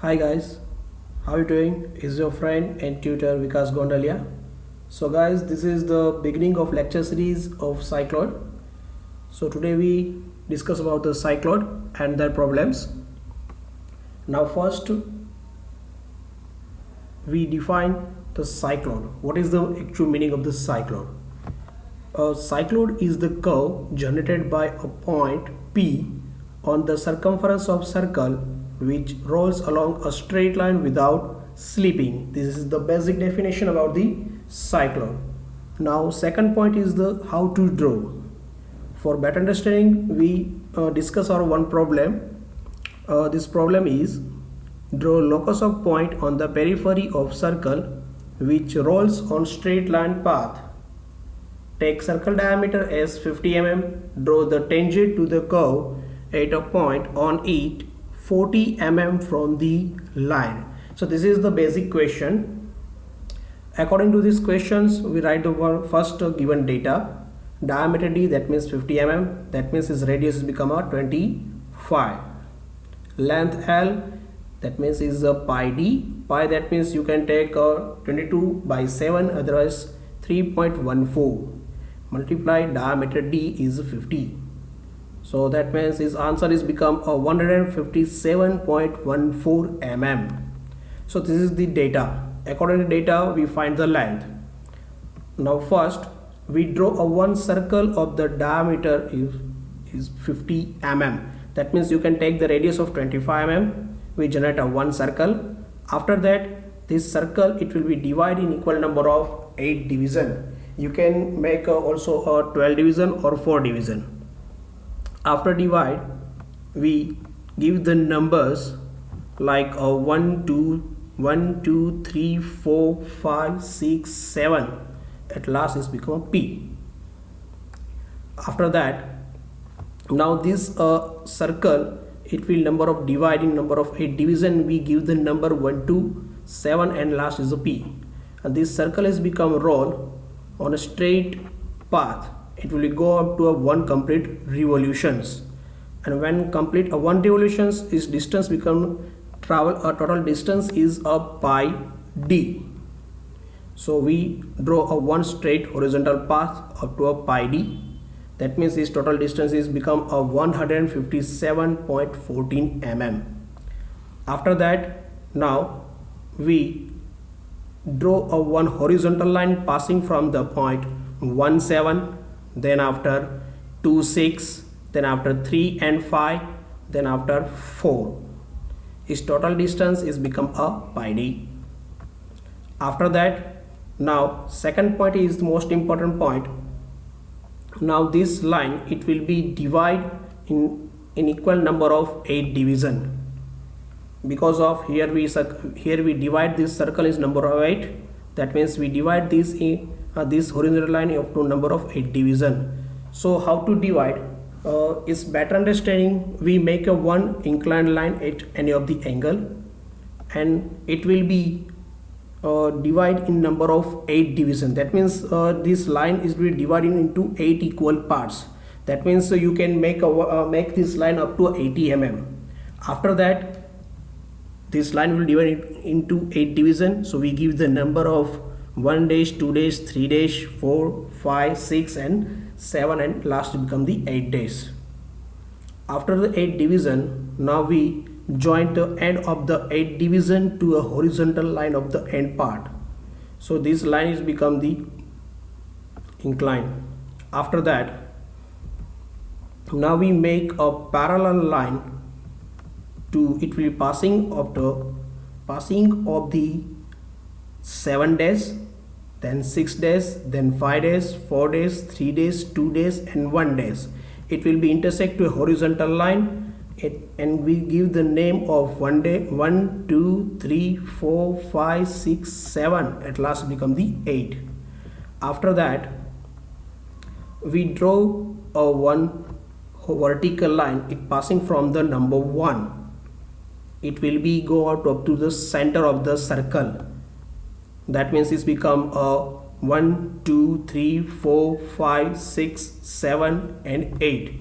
Hi guys, how are you doing? Is your friend and tutor Vikas Gondalia. So guys, this is the beginning of lecture series of cycloid. So today we discuss about the cycloid and their problems. Now first we define the cycloid. What is the actual meaning of the cycloid? A cycloid is the curve generated by a point P on the circumference of circle which rolls along a straight line without slipping. This is the basic definition about the cycloid. Now second point is the how to draw. For better understanding, we discuss our one problem. This problem is draw locus of point on the periphery of circle which rolls on straight line path. Take circle diameter as 50 mm. Draw the tangent to the curve at a point on it 40 mm from the line. So this is the basic question. According to these questions, we write the first given data. Diameter d, that means 50 mm, that means its radius is become a 25. Length L, that means is a pi d. Pi, that means you can take 22 by 7, otherwise 3.14. Multiply diameter d is 50. So that means his answer is become a 157.14 mm. So this is the data. According to data, we find the length. Now first we draw a one circle of the diameter is 50 mm. That means you can take the radius of 25 mm. We generate a one circle. After that, this circle, it will be divided in equal number of 8 division. You can make also a 12 division or 4 division. After divide, we give the numbers like 1, 2, 3, 4, 5, 6, 7. At last is become P. After that, now this circle, it will number of dividing number of 8 division. We give the number 1, 2, 7 and last is a P. And this circle has become roll on a straight path. It will go up to a one complete revolutions, and when complete a one revolutions, its distance become travel a total distance is a pi d. So we draw a one straight horizontal path up to a pi d. That means its total distance is become a 157.14 mm. After that, now we draw a one horizontal line passing from the point 1, 7, then after 2, 6, then after 3 and 5, then after 4. Its total distance is become a pi d. After that, now second point is the most important point. Now this line, it will be divided in equal number of 8 division. Because of here we divide this circle is number of 8. That means we divide this in this horizontal line up to number of 8 division. So how to divide? Is better understanding, we make a one inclined line at any of the angle, and it will be divide in number of 8 division. That means this line is be divided into 8 equal parts. That means you can make this line up to 80 mm. After that, this line will divide it into 8 division. So we give the number of 1 dash, 2 dash, 3 dash, 4, 5, 6 and 7, and last become the 8 days. After the 8 division, now we join the end of the 8 division to a horizontal line of the end part. So this line is become the incline. After that, now we make a parallel line to it will be passing of the 7 days, then 6 days, then 5 days, 4 days, 3 days, 2 days and 1 days. It will be intersect to a horizontal line, and we give the name of 1 day, 1, 2, 3, 4, 5, 6, 7, at last become the 8. After that, we draw a one vertical line, it passing from the number 1. It will be go out up to the center of the circle. That means it's become a 1, 2, 3, 4, 5, 6, 7 and 8,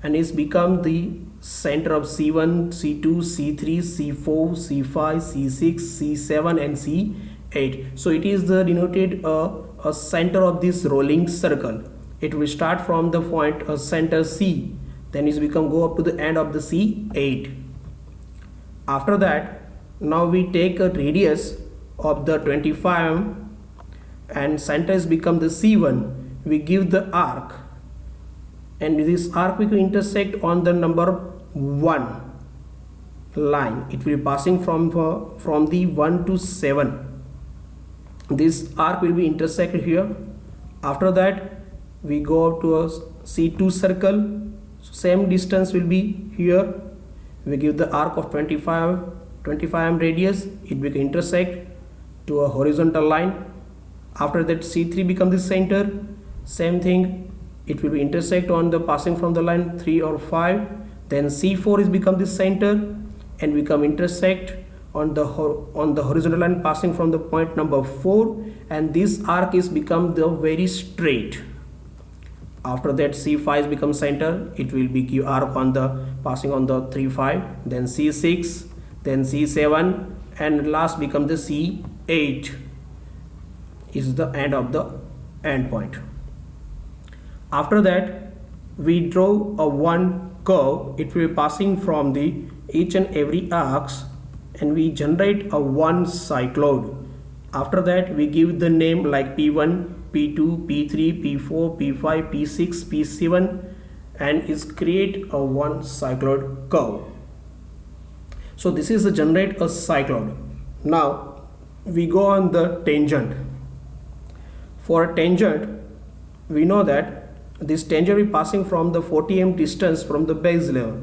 and it's become the center of C1, C2, C3, C4, C5, C6, C7 and C8. So it is the denoted a center of this rolling circle. It will start from the point center C, then it become go up to the end of the C8. After that, now we take a radius of the 25 mm and center is become the C1. We give the arc, and this arc will intersect on the number 1 line. It will be passing from the 1 to 7. This arc will be intersected here. After that, we go up to a C2 circle. So same distance will be here. We give the arc of 25 mm radius. It will intersect to a horizontal line. After that, C3 becomes the center. Same thing, it will be intersect on the passing from the line 3 or 5. Then C4 is become the center and become intersect on the horizontal line passing from the point number 4, and this arc is become the very straight. After that, C5 is become center. It will be give arc on the passing on the 3 5, then C6, then C7, and last become the C8 is the end of the end point. After that, we draw a one curve. It will be passing from the each and every arcs, and we generate a one cycloid. After that, we give the name like P1, P2, P3, P4, P5, P6, P7, and is create a one cycloid curve. So this is the generate a cycloid. Now we go on the tangent. For a tangent, we know that this tangent will be passing from the 40 mm distance from the base level.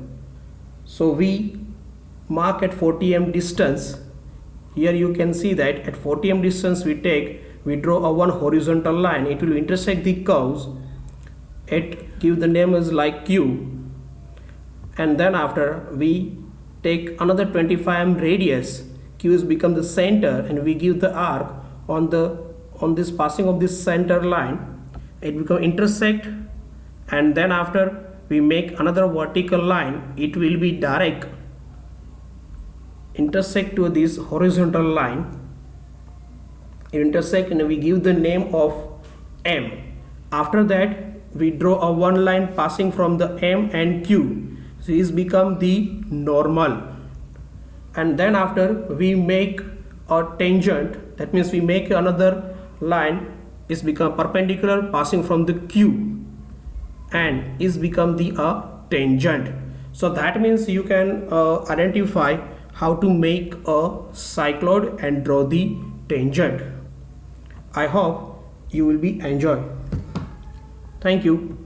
So we mark at 40 mm distance. Here you can see that at 40 mm distance we draw a one horizontal line. It will intersect the curves. It give the name is like Q, and then after we take another 25 mm radius. Q is become the center, and we give the arc on this passing of this center line. It become intersect, and then after we make another vertical line. It will be direct intersect to this horizontal line. Intersect, and we give the name of M. After that, we draw a one line passing from the M and Q. So this become the normal, and then after we make a tangent. That means we make another line is become perpendicular passing from the Q and is become the tangent. So that means you can identify how to make a cycloid and draw the tangent. I hope you will be enjoy. Thank you.